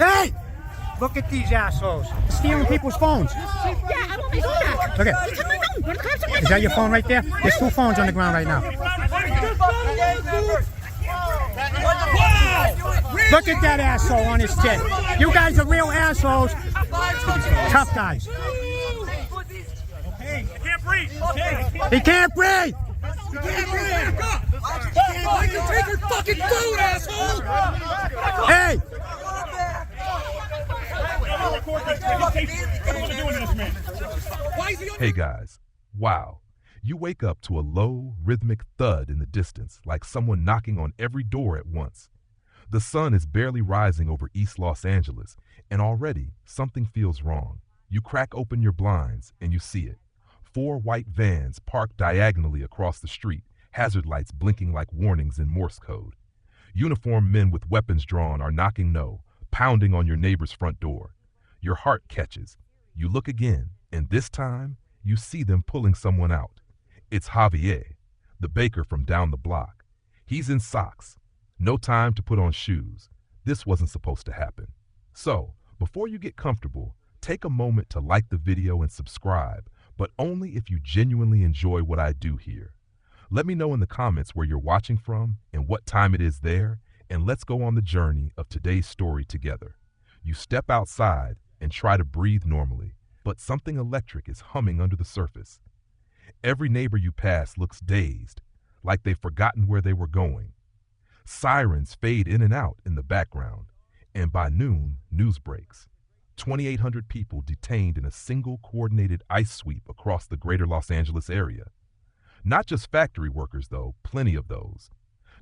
Hey! Look at these assholes. Stealing people's phones. Yeah, I won't do that. Okay. You took my phone. Where the cops took my Is that your phone right there? There's 2 phones on the ground right now. Look at that asshole on his chin. You guys are real assholes. Tough guys. Okay, I can't breathe. Okay. He can't breathe. You can't breathe. Back up. I can take your fucking phone, asshole. Hey! Hey guys, wow. You wake up to a low, rhythmic thud in the distance, like someone knocking on every door at once. The sun is barely rising over East Los Angeles, and already something feels wrong. You crack open your blinds, and you see it. 4 white vans parked diagonally across the street, hazard lights blinking like warnings in Morse code. Uniformed men with weapons drawn are knocking no, pounding on your neighbor's front door. Your heart catches. You look again, and this time, you see them pulling someone out. It's Javier, the baker from down the block. He's in socks. No time to put on shoes. This wasn't supposed to happen. So, before you get comfortable, take a moment to like the video and subscribe, but only if you genuinely enjoy what I do here. Let me know in the comments where you're watching from and what time it is there, and let's go on the journey of today's story together. You step outside and try to breathe normally, but something electric is humming under the surface. Every neighbor you pass looks dazed, like they've forgotten where they were going. Sirens fade in and out in the background, and by noon, news breaks. 2,800 people detained in a single coordinated ICE sweep across the greater Los Angeles area. Not just factory workers, though, plenty of those.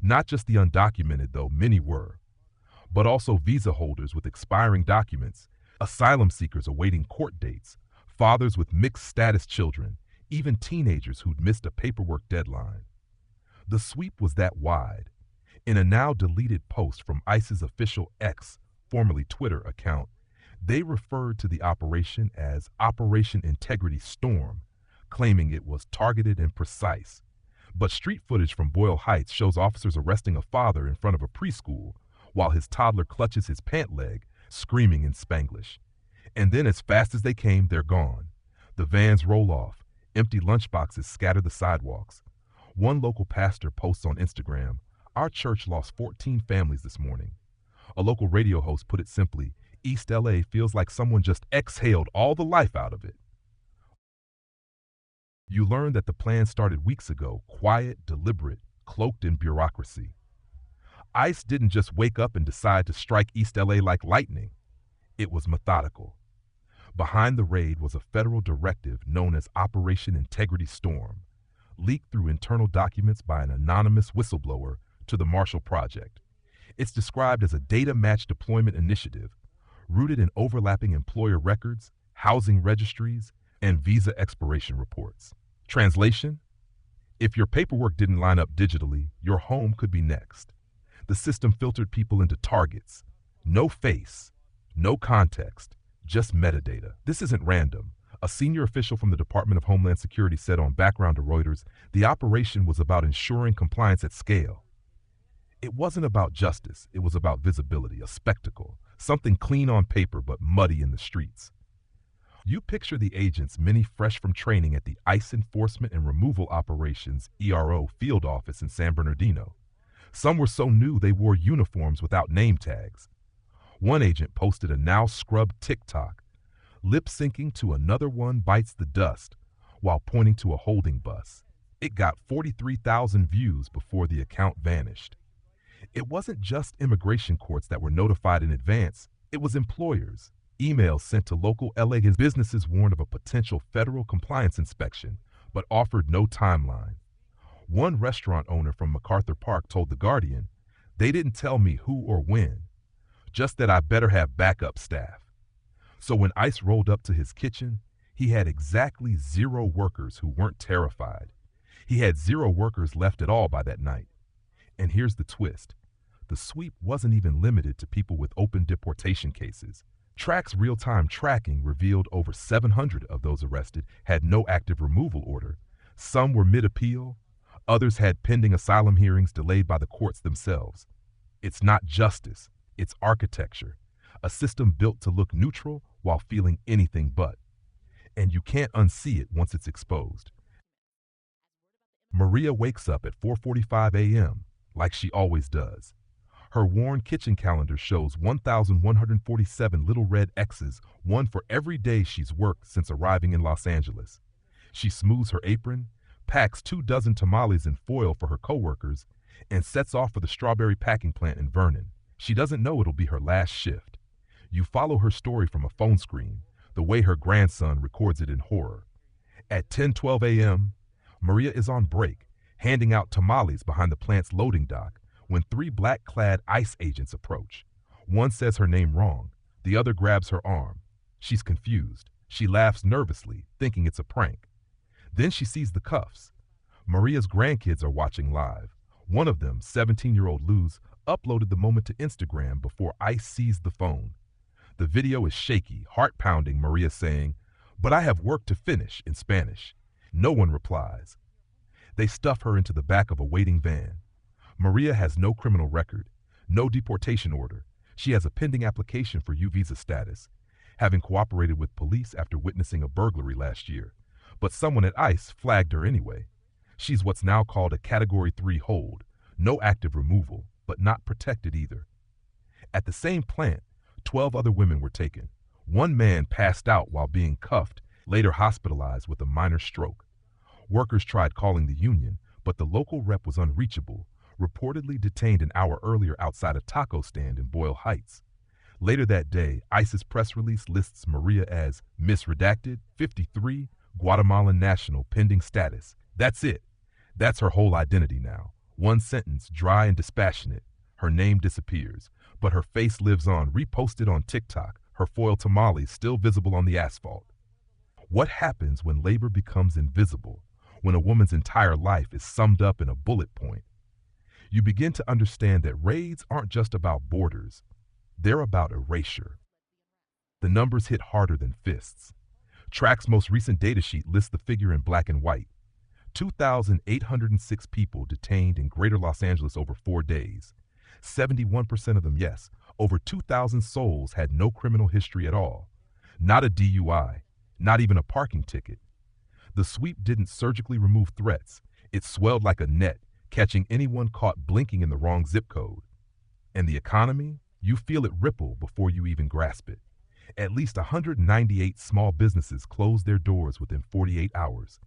Not just the undocumented, though, many were. But also visa holders with expiring documents, asylum seekers awaiting court dates, fathers with mixed status children, even teenagers who'd missed a paperwork deadline. The sweep was that wide. In a now deleted post from ICE's official X, formerly Twitter, account, they referred to the operation as Operation Integrity Storm, claiming it was targeted and precise. But street footage from Boyle Heights shows officers arresting a father in front of a preschool while his toddler clutches his pant leg, screaming in Spanglish. And then as fast as they came, they're gone. The vans roll off. Empty lunchboxes scatter the sidewalks. One local pastor posts on Instagram, "Our church lost 14 families this morning." A local radio host put it simply, "East LA feels like someone just exhaled all the life out of it." You learn that the plan started weeks ago, quiet, deliberate, cloaked in bureaucracy. ICE didn't just wake up and decide to strike East LA like lightning. It was methodical. Behind the raid was a federal directive known as Operation Integrity Storm, leaked through internal documents by an anonymous whistleblower to the Marshall Project. It's described as a data-match deployment initiative, rooted in overlapping employer records, housing registries, and visa expiration reports. Translation: if your paperwork didn't line up digitally, your home could be next. The system filtered people into targets. No face, no context, just metadata. This isn't random. A senior official from the Department of Homeland Security said on Background to Reuters, the operation was about ensuring compliance at scale. It wasn't about justice, it was about visibility, a spectacle, something clean on paper but muddy in the streets. You picture the agents, many fresh from training at the ICE Enforcement and Removal Operations ERO field office in San Bernardino. Some were so new they wore uniforms without name tags. One agent posted a now scrubbed TikTok, lip-syncing to "Another One Bites the Dust" while pointing to a holding bus. It got 43,000 views before the account vanished. It wasn't just immigration courts that were notified in advance, it was employers. Emails sent to local LA businesses warned of a potential federal compliance inspection, but offered no timeline. One restaurant owner from MacArthur Park told The Guardian, "They didn't tell me who or when, just that I better have backup staff." So when ICE rolled up to his kitchen, he had exactly 0 workers who weren't terrified. He had 0 workers left at all by that night. And here's the twist. The sweep wasn't even limited to people with open deportation cases. Track's real-time tracking revealed over 700 of those arrested had no active removal order. Some were mid-appeal. Others had pending asylum hearings delayed by the courts themselves. It's not justice. It's architecture. a system built to look neutral while feeling anything but. And you can't unsee it once it's exposed. Maria wakes up at 4:45 a.m., like she always does. Her worn kitchen calendar shows 1,147 little red X's, one for every day she's worked since arriving in Los Angeles. She smooths her apron, packs 24 tamales in foil for her coworkers, and sets off for the strawberry packing plant in Vernon. She doesn't know it'll be her last shift. You follow her story from a phone screen, the way her grandson records it in horror. At 10:12 a.m., Maria is on break, handing out tamales behind the plant's loading dock, when 3 black-clad ICE agents approach. One says her name wrong. The other grabs her arm. She's confused. She laughs nervously, thinking it's a prank. Then she sees the cuffs. Maria's grandkids are watching live. One of them, 17-year-old Luz, uploaded the moment to Instagram before ICE seized the phone. The video is shaky, heart-pounding, Maria saying, "But I have work to finish," in Spanish. No one replies. They stuff her into the back of a waiting van. Maria has no criminal record, no deportation order. She has a pending application for U-visa status, having cooperated with police after witnessing a burglary last year. But someone at ICE flagged her anyway. She's what's now called a Category 3 hold, no active removal, but not protected either. At the same plant, 12 other women were taken. One man passed out while being cuffed, later hospitalized with a minor stroke. Workers tried calling the union, but the local rep was unreachable, reportedly detained an hour earlier outside a taco stand in Boyle Heights. Later that day, ICE's press release lists Maria as Miss Redacted, 53, Guatemalan national, pending status. That's it. That's her whole identity now. One sentence, dry and dispassionate. Her name disappears, but her face lives on, reposted on TikTok, her foil tamales still visible on the asphalt. What happens when labor becomes invisible, when a woman's entire life is summed up in a bullet point? You begin to understand that raids aren't just about borders. They're about erasure. The numbers hit harder than fists. Track's most recent data sheet lists the figure in black and white. 2,806 people detained in greater Los Angeles over 4 days. 71% of them, yes, over 2,000 souls had no criminal history at all. Not a DUI, not even a parking ticket. The sweep didn't surgically remove threats. It swelled like a net, catching anyone caught blinking in the wrong zip code. And the economy? You feel it ripple before you even grasp it. At least 198 small businesses closed their doors within 48 hours.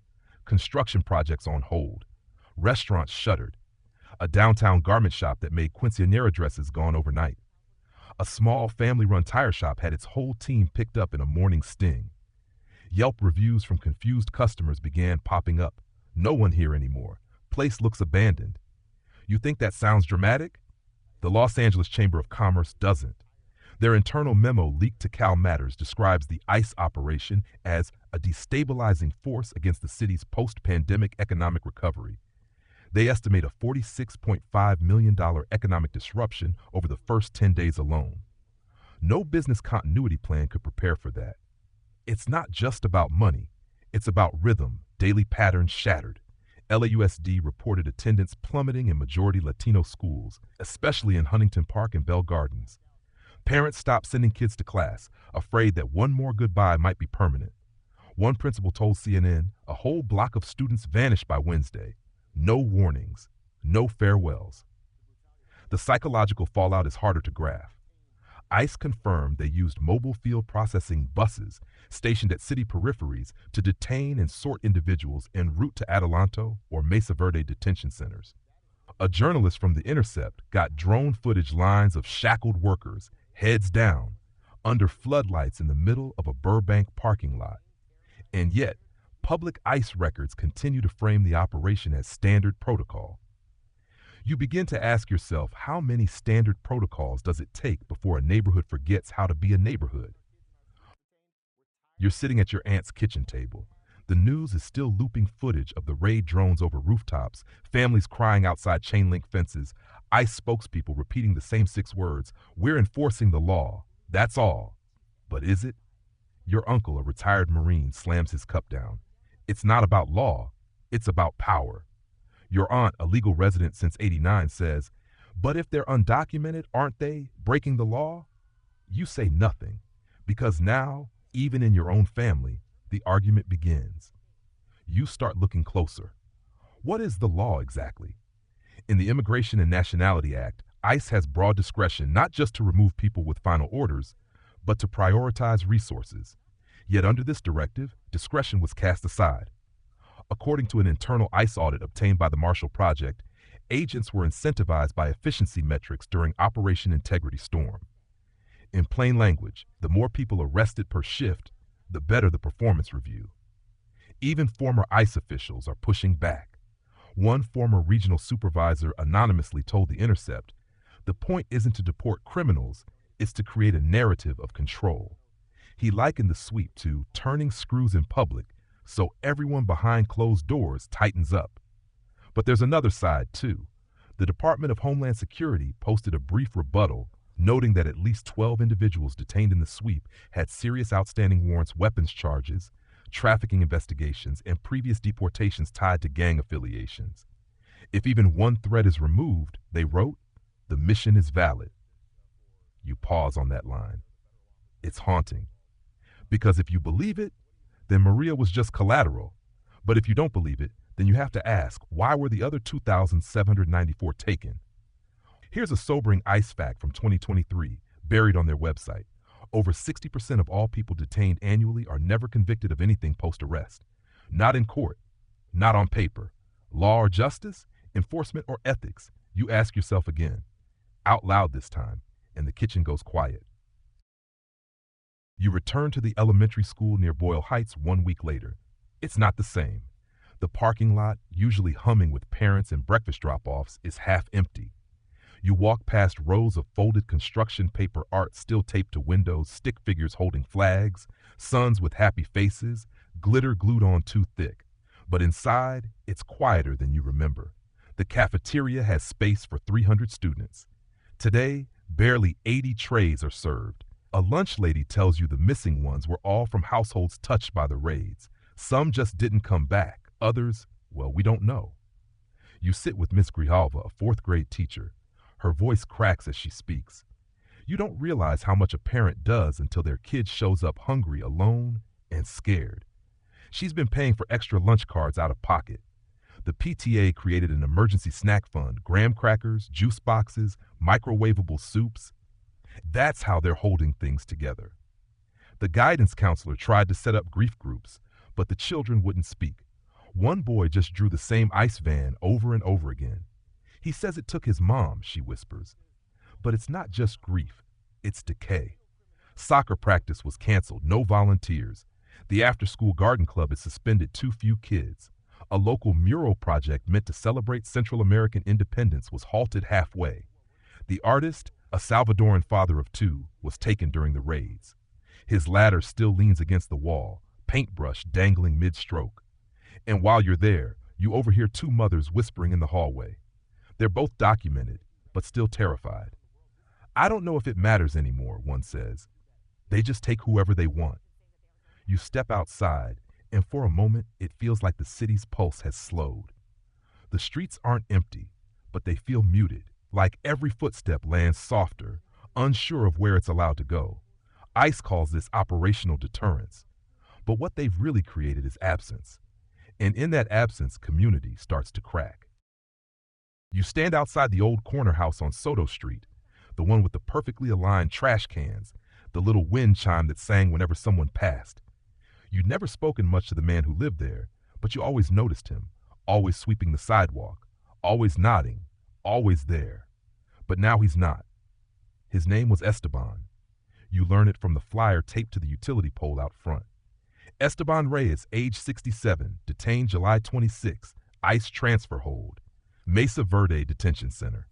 Construction projects on hold. Restaurants shuttered. A downtown garment shop that made quinceañera dresses gone overnight. A small family-run tire shop had its whole team picked up in a morning sting. Yelp reviews from confused customers began popping up. No one here anymore. Place looks abandoned. You think that sounds dramatic? The Los Angeles Chamber of Commerce doesn't. Their internal memo leaked to Cal Matters describes the ICE operation as a destabilizing force against the city's post-pandemic economic recovery. They estimate a $46.5 million economic disruption over the first 10 days alone. No business continuity plan could prepare for that. It's not just about money. It's about rhythm, daily patterns shattered. LAUSD reported attendance plummeting in majority Latino schools, especially in Huntington Park and Bell Gardens. Parents stopped sending kids to class, afraid that one more goodbye might be permanent. One principal told CNN a whole block of students vanished by Wednesday. No warnings, no farewells. The psychological fallout is harder to graph. ICE confirmed they used mobile field processing buses stationed at city peripheries to detain and sort individuals en route to Adelanto or Mesa Verde detention centers. A journalist from The Intercept got drone footage lines of shackled workers, heads down, under floodlights in the middle of a Burbank parking lot. And yet, public ICE records continue to frame the operation as standard protocol. You begin to ask yourself, how many standard protocols does it take before a neighborhood forgets how to be a neighborhood? You're sitting at your aunt's kitchen table. The news is still looping footage of the raid drones over rooftops, families crying outside chain link fences, ICE spokespeople repeating the same 6 words, "We're enforcing the law. That's all." But is it? Your uncle, a retired Marine, slams his cup down. It's not about law. It's about power. Your aunt, a legal resident since '89, says, "But if they're undocumented, aren't they breaking the law?" You say nothing, because now, even in your own family, the argument begins. You start looking closer. What is the law exactly? In the Immigration and Nationality Act, ICE has broad discretion not just to remove people with final orders, but to prioritize resources. Yet under this directive, discretion was cast aside. According to an internal ICE audit obtained by the Marshall Project, agents were incentivized by efficiency metrics during Operation Integrity Storm. In plain language, the more people arrested per shift, the better the performance review. Even former ICE officials are pushing back. One former regional supervisor anonymously told The Intercept, "The point isn't to deport criminals, it's to create a narrative of control." He likened the sweep to turning screws in public so everyone behind closed doors tightens up. But there's another side, too. The Department of Homeland Security posted a brief rebuttal, noting that at least 12 individuals detained in the sweep had serious outstanding warrants, weapons charges, trafficking investigations, and previous deportations tied to gang affiliations. If even one threat is removed, they wrote, the mission is valid. You pause on that line. It's haunting. Because if you believe it, then Maria was just collateral. But if you don't believe it, then you have to ask, why were the other 2,794 taken? Here's a sobering ICE fact from 2023, buried on their website. Over 60% of all people detained annually are never convicted of anything post-arrest. Not in court, not on paper. Law or justice, enforcement or ethics, you ask yourself again. Out loud this time, and the kitchen goes quiet. You return to the elementary school near Boyle Heights 1 week later. It's not the same. The parking lot, usually humming with parents and breakfast drop-offs, is half empty. You walk past rows of folded construction paper art still taped to windows, stick figures holding flags, sons with happy faces, glitter glued on too thick. But inside, it's quieter than you remember. The cafeteria has space for 300 students. Today, barely 80 trays are served. A lunch lady tells you the missing ones were all from households touched by the raids. Some just didn't come back. Others, well, we don't know. You sit with Miss Grijalva, a fourth grade teacher. Her voice cracks as she speaks. You don't realize how much a parent does until their kid shows up hungry, alone, and scared. She's been paying for extra lunch cards out of pocket. The PTA created an emergency snack fund, graham crackers, juice boxes, microwavable soups. That's how they're holding things together. The guidance counselor tried to set up grief groups, but the children wouldn't speak. One boy just drew the same ICE van over and over again. He says it took his mom, she whispers. But it's not just grief, it's decay. Soccer practice was canceled, no volunteers. The after-school garden club is suspended, too few kids. A local mural project meant to celebrate Central American independence was halted halfway. The artist, a Salvadoran father of two, was taken during the raids. His ladder still leans against the wall, paintbrush dangling mid-stroke. And while you're there, you overhear two mothers whispering in the hallway. They're both documented, but still terrified. I don't know if it matters anymore, one says. They just take whoever they want. You step outside, and for a moment, it feels like the city's pulse has slowed. The streets aren't empty, but they feel muted, like every footstep lands softer, unsure of where it's allowed to go. ICE calls this operational deterrence. But what they've really created is absence. And in that absence, community starts to crack. You stand outside the old corner house on Soto Street, the one with the perfectly aligned trash cans, the little wind chime that sang whenever someone passed. You'd never spoken much to the man who lived there, but you always noticed him, always sweeping the sidewalk, always nodding, always there. But now he's not. His name was Esteban. You learn it from the flyer taped to the utility pole out front. Esteban Reyes, age 67, detained July 26, ICE transfer hold. Mesa Verde Detention Center.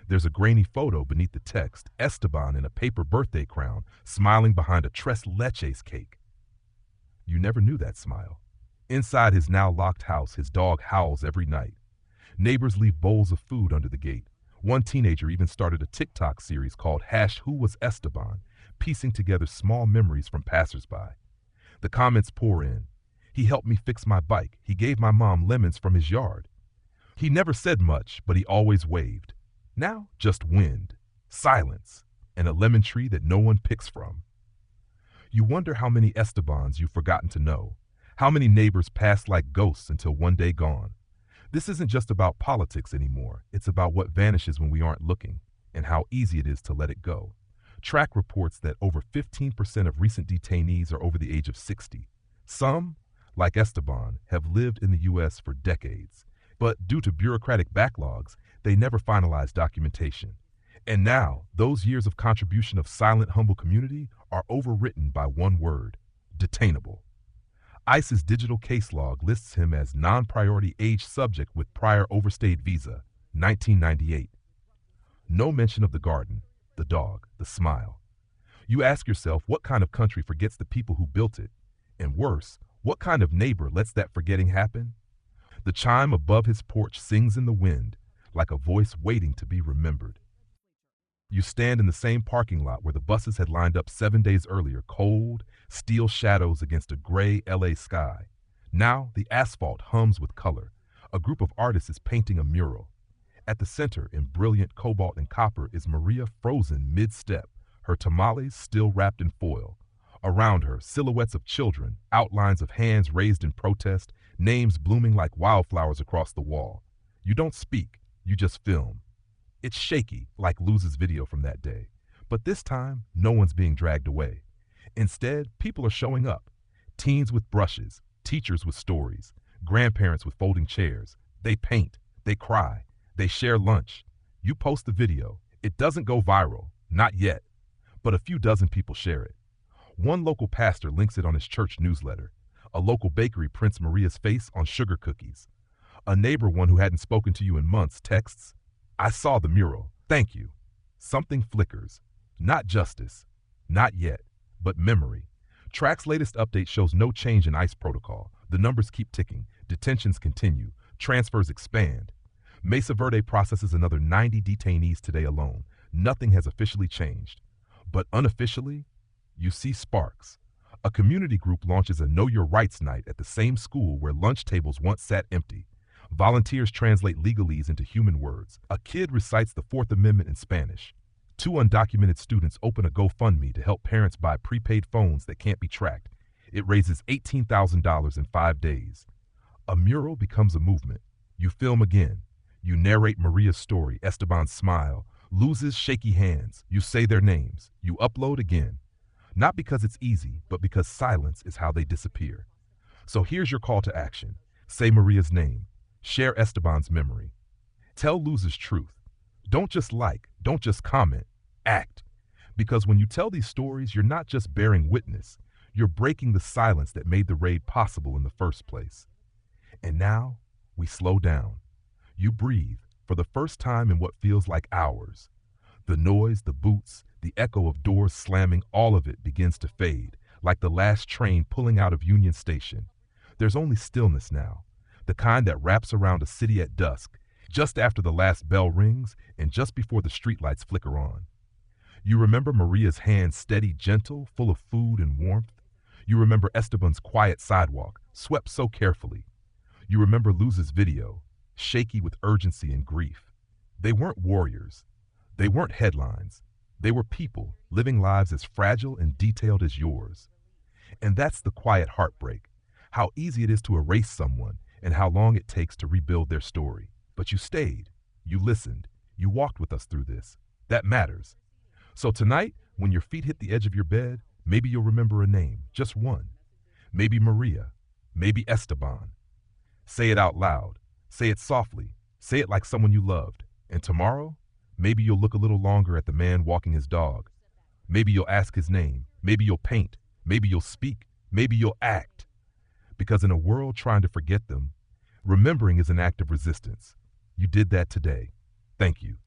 There's a grainy photo beneath the text, Esteban in a paper birthday crown, smiling behind a tres leches cake. You never knew that smile. Inside his now locked house, his dog howls every night. Neighbors leave bowls of food under the gate. One teenager even started a TikTok series called #Who Was Esteban, piecing together small memories from passersby. The comments pour in. He helped me fix my bike. He gave my mom lemons from his yard. He never said much, but he always waved. Now, just wind, silence, and a lemon tree that no one picks from. You wonder how many Estebans you've forgotten to know, how many neighbors passed like ghosts until one day gone. This isn't just about politics anymore. It's about what vanishes when we aren't looking and how easy it is to let it go. Track reports that over 15% of recent detainees are over the age of 60. Some, like Esteban, have lived in the U.S. for decades, but due to bureaucratic backlogs, they never finalized documentation. And now, those years of contribution of silent, humble community are overwritten by one word: detainable. ICE's digital case log lists him as non-priority age subject with prior overstayed visa, 1998. No mention of the garden, the dog, the smile. You ask yourself what kind of country forgets the people who built it? And worse, what kind of neighbor lets that forgetting happen? The chime above his porch sings in the wind, like a voice waiting to be remembered. You stand in the same parking lot where the buses had lined up 7 days earlier, cold, steel shadows against a gray LA sky. Now the asphalt hums with color. A group of artists is painting a mural. At the center, in brilliant cobalt and copper, is Maria frozen mid-step, her tamales still wrapped in foil. Around her, silhouettes of children, outlines of hands raised in protest, names blooming like wildflowers across the wall. You don't speak, you just film. It's shaky, like Luz's video from that day. But this time, no one's being dragged away. Instead, people are showing up. Teens with brushes, teachers with stories, grandparents with folding chairs. They paint, they cry, they share lunch. You post the video. It doesn't go viral, not yet, but a few dozen people share it. One local pastor links it on his church newsletter. A local bakery prints Maria's face on sugar cookies. A neighbor, one who hadn't spoken to you in months, texts, "I saw the mural. Thank you." Something flickers. Not justice. Not yet. But memory. Track's latest update shows no change in ICE protocol. The numbers keep ticking. Detentions continue. Transfers expand. Mesa Verde processes another 90 detainees today alone. Nothing has officially changed. But unofficially, you see sparks. A community group launches a Know Your Rights night at the same school where lunch tables once sat empty. Volunteers translate legalese into human words. A kid recites the Fourth Amendment in Spanish. 2 undocumented students open a GoFundMe to help parents buy prepaid phones that can't be tracked. It raises $18,000 in 5 days. A mural becomes a movement. You film again. You narrate Maria's story, Esteban's smile, Luz's shaky hands. You say their names. You upload again. Not because it's easy, but because silence is how they disappear. So here's your call to action. Say Maria's name. Share Esteban's memory. Tell Luz's truth. Don't just like, don't just comment, act. Because when you tell these stories, you're not just bearing witness, you're breaking the silence that made the raid possible in the first place. And now, we slow down. You breathe, for the first time in what feels like hours. The noise, the boots, the echo of doors slamming, all of it begins to fade, like the last train pulling out of Union Station. There's only stillness now, the kind that wraps around a city at dusk, just after the last bell rings and just before the streetlights flicker on. You remember Maria's hands steady, gentle, full of food and warmth. You remember Esteban's quiet sidewalk, swept so carefully. You remember Luz's video, shaky with urgency and grief. They weren't warriors. They weren't headlines. They were people living lives as fragile and detailed as yours. And that's the quiet heartbreak, how easy it is to erase someone and how long it takes to rebuild their story. But you stayed, you listened, you walked with us through this. That matters. So tonight, when your feet hit the edge of your bed, maybe you'll remember a name, just one. Maybe Maria, maybe Esteban. Say it out loud. Say it softly. Say it like someone you loved. And tomorrow, maybe you'll look a little longer at the man walking his dog. Maybe you'll ask his name. Maybe you'll paint. Maybe you'll speak. Maybe you'll act. Because in a world trying to forget them, remembering is an act of resistance. You did that today. Thank you.